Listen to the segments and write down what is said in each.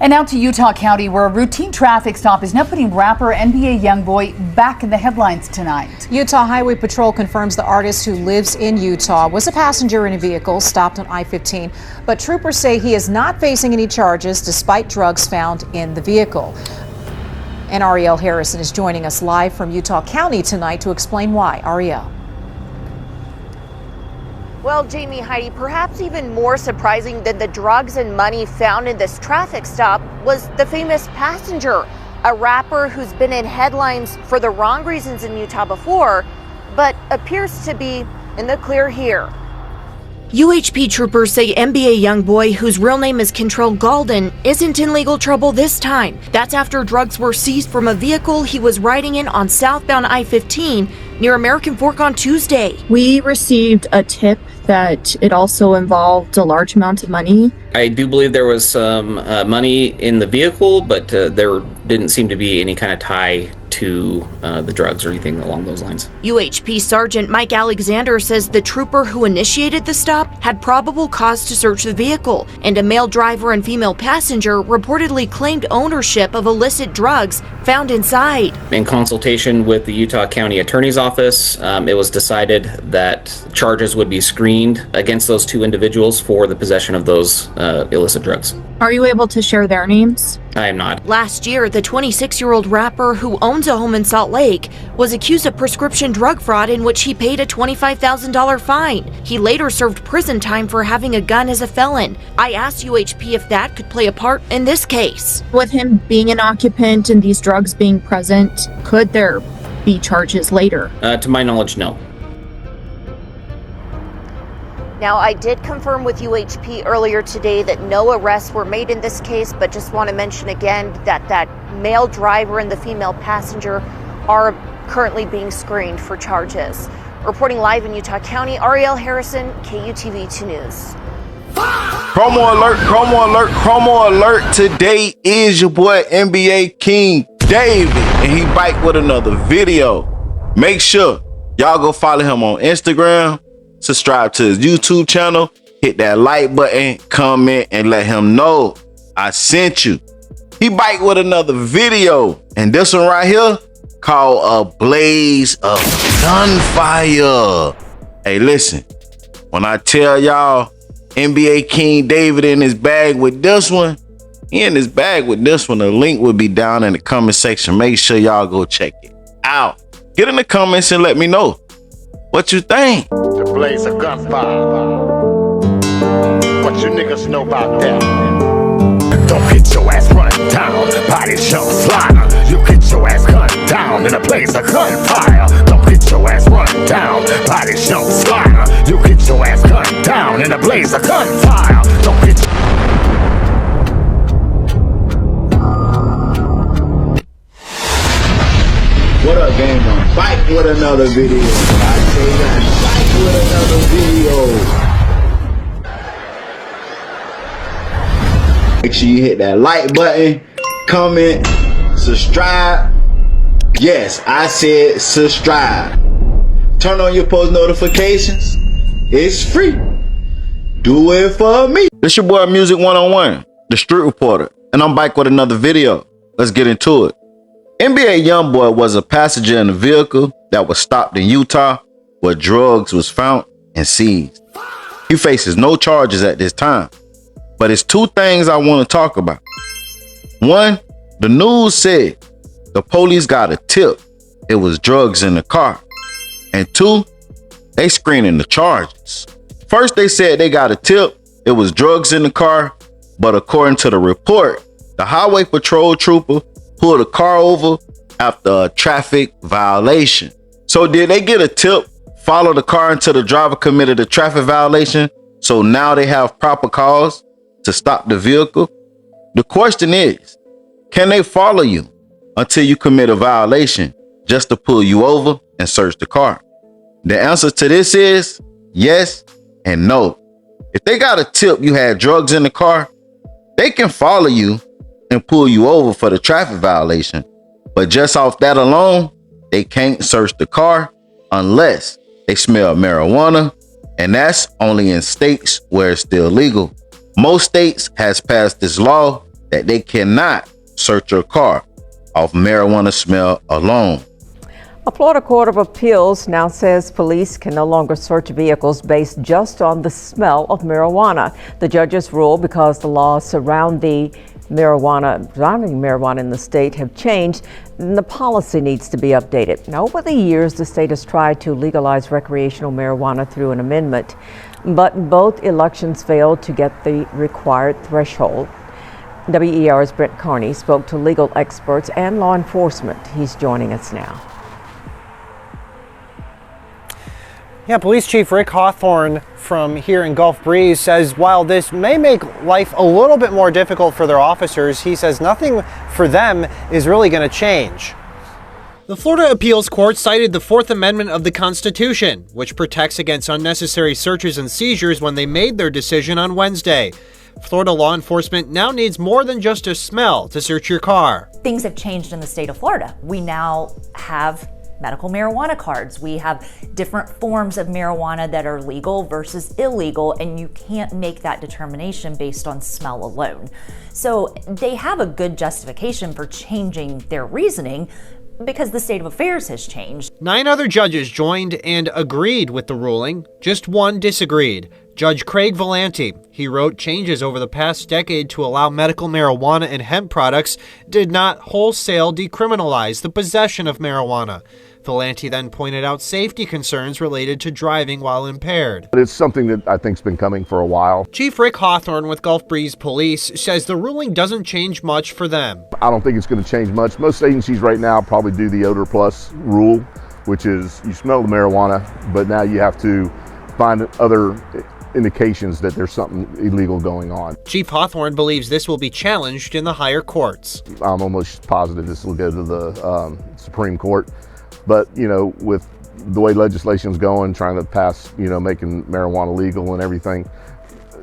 And now to Utah County, where a routine traffic stop is now putting rapper NBA YoungBoy back in the headlines tonight. Utah Highway Patrol confirms the artist, who lives in Utah, was a passenger in a vehicle stopped on I-15. But troopers say he is not facing any charges despite drugs found in the vehicle. And Ariel Harrison is joining us live from Utah County tonight to explain why. Ariel. Well, Jamie, Heidi, perhaps even more surprising than the drugs and money found in this traffic stop was the famous passenger, a rapper who's been in headlines for the wrong reasons in Utah before, but appears to be in the clear here. UHP troopers say NBA YoungBoy, whose real name is Kentrell Galden, isn't in legal trouble this time. That's after drugs were seized from a vehicle he was riding in on southbound I-15 near American Fork on Tuesday. We received a tip that it also involved a large amount of money. I do believe there was some money in the vehicle, but there didn't seem to be any kind of tie to the drugs or anything along those lines. UHP Sergeant Mike Alexander says the trooper who initiated the stop had probable cause to search the vehicle, and a male driver and female passenger reportedly claimed ownership of illicit drugs found inside. In consultation with the Utah County Attorney's Office, it was decided that charges would be screened against those two individuals for the possession of those illicit drugs. Are you able to share their names? I am not. Last year, the 26-year-old rapper, who owns a home in Salt Lake, was accused of prescription drug fraud in which he paid a $25,000 fine. He later served prison time for having a gun as a felon. I asked UHP if that could play a part in this case. With him being an occupant and these drugs being present, could there be charges later? To my knowledge, no. Now, I did confirm with UHP earlier today that no arrests were made in this case, but just want to mention again that that male driver and the female passenger are currently being screened for charges. Reporting live in Utah County, Ariel Harrison, KUTV 2 News. Promo alert, promo alert, promo alert. Today is your boy NBA King David, and he back with another video. Make sure y'all go follow him on Instagram, subscribe to his YouTube channel, hit that like button, comment, and let him know I sent you. He back with another video, and this one right here called A Blaze of Gunfire. Hey, listen, when I tell y'all NBA King David in his bag with this one, he in his bag with this one. The link will be down in the comment section. Make sure y'all go check it out. Get in the comments and let me know what you think. The blaze of gunfire. What you niggas know about that? Don't get your ass run down, body shell slaughter. You get your ass gunned down in a blaze of gunfire. Don't get your ass run down, body shell slaughter. You get your ass gunned down in a blaze of gunfire. Don't get. What up, gang? I'm back with another video. I tell you, I'm back with another video. Make sure you hit that like button, comment, subscribe. Yes, I said subscribe. Turn on your post notifications. It's free. Do it for me. This your boy Music 101, the Street Reporter, and I'm back with another video. Let's get into it. NBA YoungBoy was a passenger in a vehicle that was stopped in Utah where drugs was found and seized. He faces no charges at this time, but it's two things I want to talk about. One, the news said the police got a tip it was drugs in the car. And two, they screening the charges. First, they said they got a tip it was drugs in the car, but according to the report, the highway patrol trooper pulled a car over after a traffic violation. So did they get a tip, follow the car until the driver committed a traffic violation, so now they have proper cause to stop the vehicle? The question is, can they follow you until you commit a violation just to pull you over and search the car? The answer to this is yes and no. If they got a tip you had drugs in the car, they can follow you and pull you over for the traffic violation. But just off that alone, they can't search the car unless they smell marijuana, and that's only in states where it's still legal. Most states has passed this law that they cannot search your car off marijuana smell alone. A Florida Court of Appeals now says police can no longer search vehicles based just on the smell of marijuana. The judges ruled because the laws surrounding marijuana in the state have changed, and the policy needs to be updated. Now, over the years, the state has tried to legalize recreational marijuana through an amendment, but both elections failed to get the required threshold. WER's Brent Carney spoke to legal experts and law enforcement. He's joining us now. Yeah, Police Chief Rick Hawthorne from here in Gulf Breeze says while this may make life a little bit more difficult for their officers, he says nothing for them is really going to change. The Florida Appeals Court cited the Fourth Amendment of the Constitution, which protects against unnecessary searches and seizures when they made their decision on Wednesday. Florida law enforcement now needs more than just a smell to search your car. Things have changed in the state of Florida. We now have medical marijuana cards. We have different forms of marijuana that are legal versus illegal, and you can't make that determination based on smell alone. So they have a good justification for changing their reasoning because the state of affairs has changed. 9 other judges joined and agreed with the ruling. Just one disagreed. Judge Craig Valenti. He wrote changes over the past decade to allow medical marijuana and hemp products did not wholesale decriminalize the possession of marijuana. Valenti then pointed out safety concerns related to driving while impaired. It's something that I think's been coming for a while. Chief Rick Hawthorne with Gulf Breeze Police says the ruling doesn't change much for them. I don't think it's going to change much. Most agencies right now probably do the odor plus rule, which is you smell the marijuana, but now you have to find other indications that there's something illegal going on. Chief Hawthorne believes this will be challenged in the higher courts. I'm almost positive this will go to the Supreme Court. But, you know, with the way legislation's going, trying to pass, you know, making marijuana legal and everything,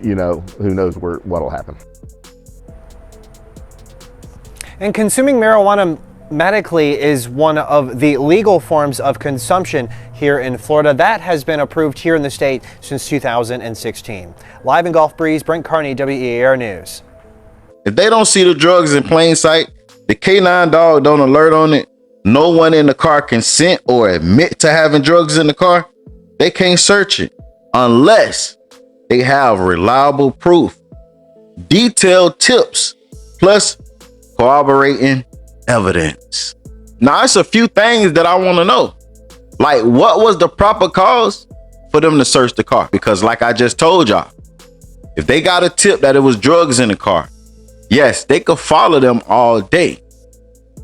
you know, who knows what'll happen. And consuming marijuana medically is one of the legal forms of consumption here in Florida. That has been approved here in the state since 2016. Live in Gulf Breeze, Brent Carney, WEAR News. If they don't see the drugs in plain sight, the K9 dog don't alert on it, no one in the car consent or admit to having drugs in the car, they can't search it unless they have reliable proof, detailed tips, plus corroborating evidence. Now, it's a few things that I want to know. Like, what was the proper cause for them to search the car? Because like I just told y'all, if they got a tip that it was drugs in the car, yes, they could follow them all day.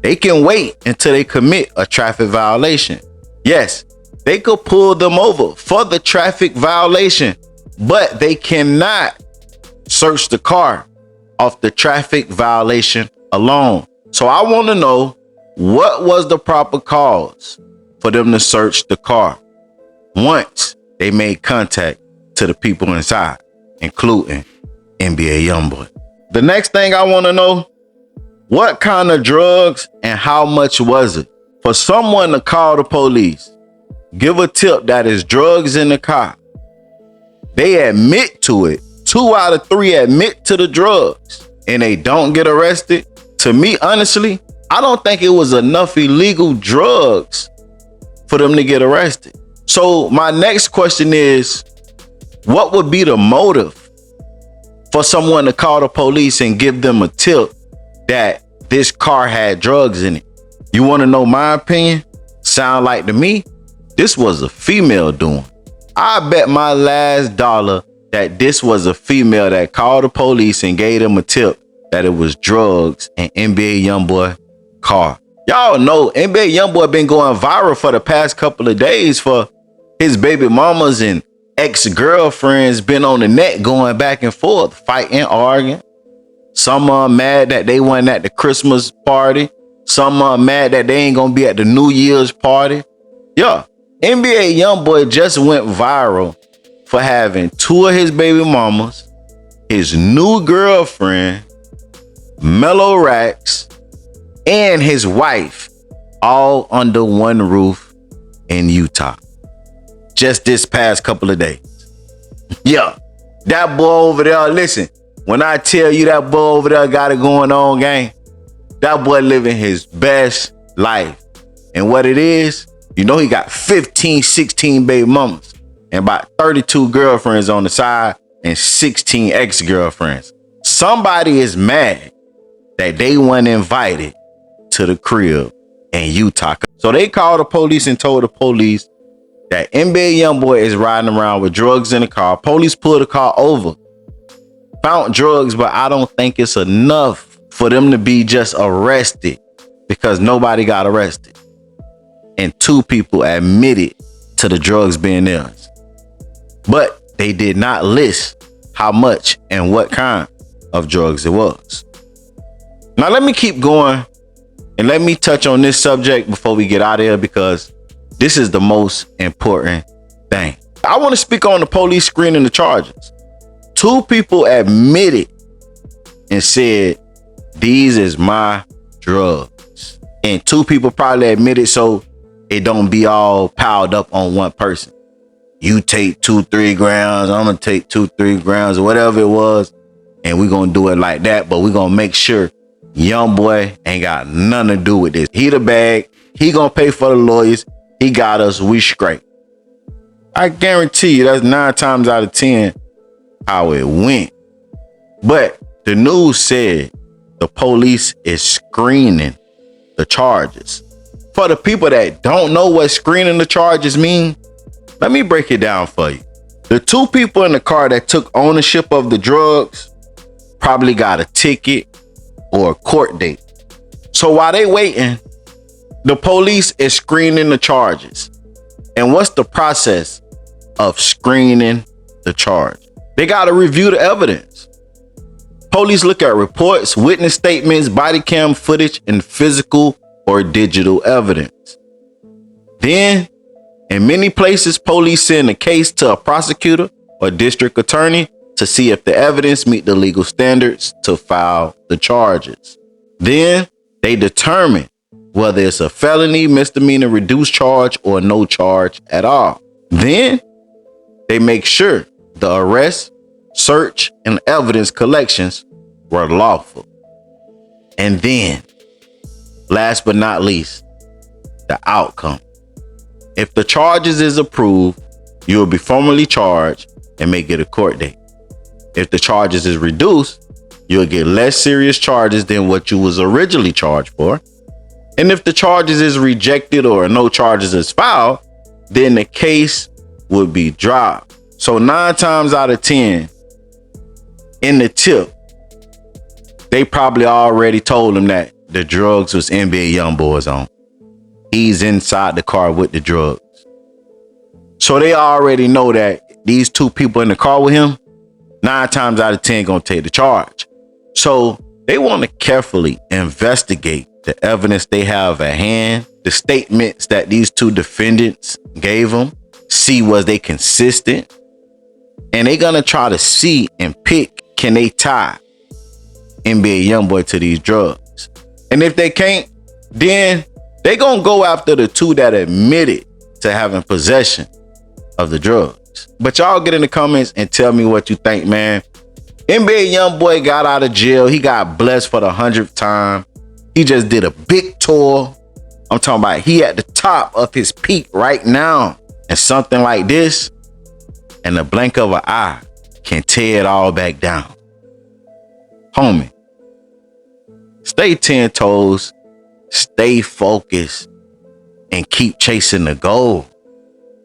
They can wait until they commit a traffic violation. Yes, they could pull them over for the traffic violation, but they cannot search the car off the traffic violation alone. So I want to know, what was the proper cause for them to search the car once they made contact to the people inside, including NBA YoungBoy? The next thing I want to know, what kind of drugs and how much was it? For someone to call the police, give a tip that is drugs in the car, they admit to it. 2 out of 3 admit to the drugs and they don't get arrested. To me, honestly, I don't think it was enough illegal drugs for them to get arrested. So my next question is, what would be the motive for someone to call the police and give them a tip that this car had drugs in it? You want to know my opinion? Sound like to me, this was a female doing. I bet my last dollar that this was a female that called the police and gave them a tip that it was drugs in NBA YoungBoy car. Y'all know NBA YoungBoy been going viral for the past couple of days for his baby mamas and ex-girlfriends been on the net going back and forth, fighting, arguing. Some are mad that they weren't at the Christmas party. Some are mad that they ain't gonna be at the New Year's party. Yeah, NBA YoungBoy just went viral for having 2 of his baby mamas, his new girlfriend, Mellow Racks, and his wife all under one roof in Utah. Just this past couple of days. Yeah, that boy over there, listen, When I tell you that boy over there got it going on, gang, that boy living his best life. And what it is, you know, he got 15, 16 baby mamas and about 32 girlfriends on the side and 16 ex-girlfriends. Somebody is mad that they weren't invited to the crib in Utah. So they called the police and told the police that NBA YoungBoy is riding around with drugs in the car. Police pulled the car over, found drugs, but I don't think it's enough for them to be just arrested because nobody got arrested. And 2 people admitted to the drugs being theirs. But they did not list how much and what kind of drugs it was. Now let me keep going and let me touch on this subject before we get out of here, because this is the most important thing. I want to speak on the police screening the charges. 2 people admitted and said, these is my drugs. And 2 people probably admitted so it don't be all piled up on one person. You take 2-3 grams, I'm gonna take 2-3 grams or whatever it was, and we're gonna do it like that, but we're gonna make sure YoungBoy ain't got nothing to do with this. He the bag, he gonna pay for the lawyers, he got us, we straight. I guarantee you that's 9 times out of 10 how it went. But the news said the police is screening the charges. For the people that don't know what screening the charges mean, let me break it down for you. The 2 people in the car that took ownership of the drugs probably got a ticket or a court date. So while they waiting, the police is screening the charges. And what's the process of screening the charge? They got to review the evidence. Police look at reports, witness statements, body cam footage, and physical or digital evidence. Then, in many places, police send a case to a prosecutor or district attorney to see if the evidence meet the legal standards to file the charges. Then they determine whether it's a felony, misdemeanor, reduced charge, or no charge at all. Then they make sure the arrest, search, and evidence collections were lawful. And then, last but not least, the outcome. If the charges is approved, you will be formally charged and may get a court date. If the charges is reduced, you'll get less serious charges than what you was originally charged for. And if the charges is rejected or no charges is filed, then the case would be dropped. So 9 times out of 10, in the tip, they probably already told him that the drugs was NBA YoungBoy's on. He's inside the car with the drugs. So they already know that these 2 people in the car with him, 9 times out of 10 gonna take the charge. So they want to carefully investigate the evidence they have at hand, the statements that these 2 defendants gave them, see was they consistent, and they gonna try to see and pick, can they tie NBA YoungBoy to these drugs? And if they can't, then they gonna go after the 2 that admitted to having possession of the drugs. But y'all get in the comments and tell me what you think, man. NBA YoungBoy got out of jail. He got blessed for the 100th time. He just did a big tour. I'm talking about he at the top of his peak right now. And something like this, in the blink of an eye, can tear it all back down. Homie, stay 10 toes, stay focused, and keep chasing the goal.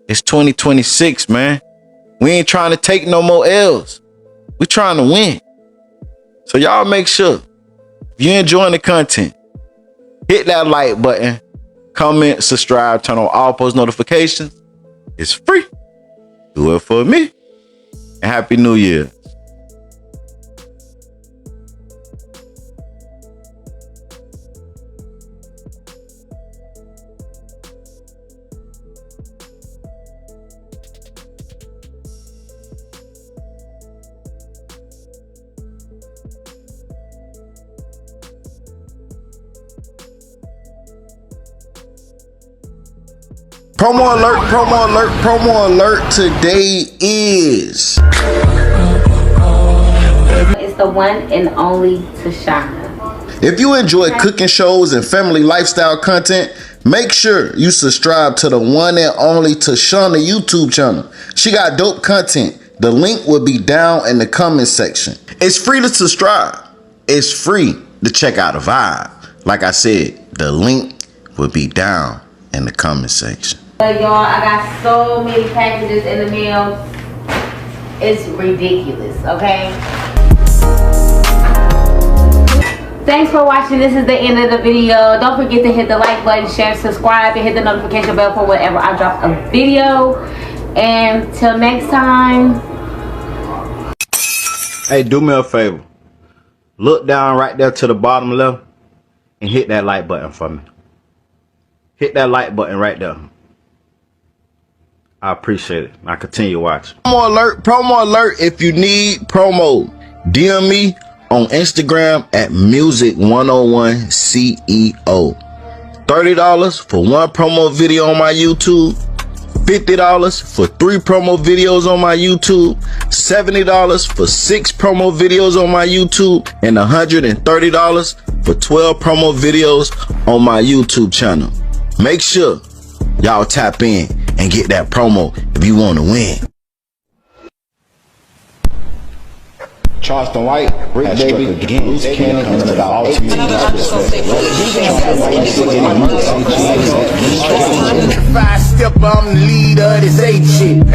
It's 2026, man. We ain't trying to take no more L's. We trying to win. So y'all make sure, if you're enjoying the content, hit that like button, comment, subscribe, turn on all post notifications. It's free. Do it for me. And Happy New Year. Promo alert, promo alert, promo alert. Today is the one and only Tashana. If you enjoy cooking shows and family lifestyle content, make sure you subscribe to the one and only Tashana YouTube channel. She got dope content. The link will be down in the comment section. It's free to subscribe. It's free to check out the vibe. Like I said, the link will be down in the comment section. Y'all, I got so many packages in the mail. It's ridiculous, okay? Thanks for watching. This is the end of the video. Don't forget to hit the like button, share, subscribe, and hit the notification bell for whenever I drop a video. And till next time. Hey, do me a favor. Look down right there to the bottom left and hit that like button for me. Hit that like button right there. I appreciate it. Now continue watching. Promo alert if you need promo. DM me on Instagram at music101CEO. $30 for one promo video on my YouTube. $50 for 3 promo videos on my YouTube, $70 for 6 promo videos on my YouTube, and $130 for 12 promo videos on my YouTube channel. Make sure y'all tap in and get that promo if you want to win. Charleston White, Rick Baby, Bruce Cannon, and the ultimate disrespect. 5 step, I'm the leader of this 8 shit.